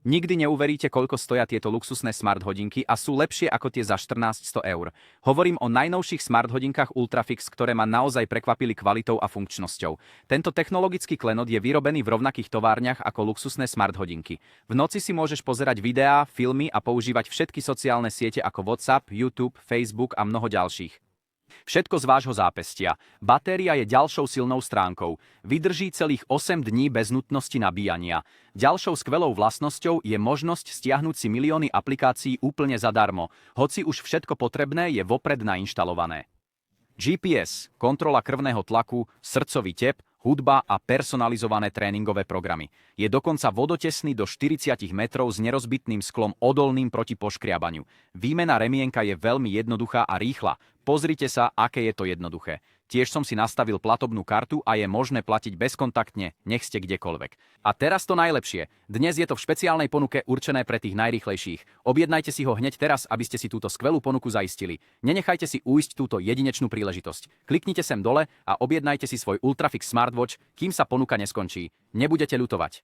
Nikdy neuveríte, koľko stoja tieto luxusné smart hodinky a sú lepšie ako tie za 1400 eur. Hovorím o najnovších smart hodinkách Ultrafix, ktoré ma naozaj prekvapili kvalitou a funkčnosťou. Tento technologický klenot je vyrobený v rovnakých továrniach ako luxusné smart hodinky. V noci si môžeš pozerať videá, filmy a používať všetky sociálne siete ako WhatsApp, YouTube, Facebook a mnoho ďalších. Všetko z vášho zápestia. Batéria je ďalšou silnou stránkou. Vydrží celých 8 dní bez nutnosti nabíjania. Ďalšou skvelou vlastnosťou je možnosť stiahnuť si milióny aplikácií úplne zadarmo, hoci už všetko potrebné je vopred nainštalované. GPS, kontrola krvného tlaku, srdcový tep, hudba a personalizované tréningové programy. Je dokonca vodotesný do 40 metrov s nerozbitným sklom odolným proti poškriabaniu. Výmena remienka je veľmi jednoduchá a rýchla. Pozrite sa, aké je to jednoduché. Tiež som si nastavil platobnú kartu a je možné platiť bezkontaktne, nech ste kdekoľvek. A teraz to najlepšie. Dnes je to v špeciálnej ponuke určené pre tých najrýchlejších. Objednajte si ho hneď teraz, aby ste si túto skvelú ponuku zaistili. Nenechajte si ujsť túto jedinečnú príležitosť. Kliknite sem dole a objednajte si svoj Ultrafix Smartwatch, kým sa ponuka neskončí. Nebudete ľutovať.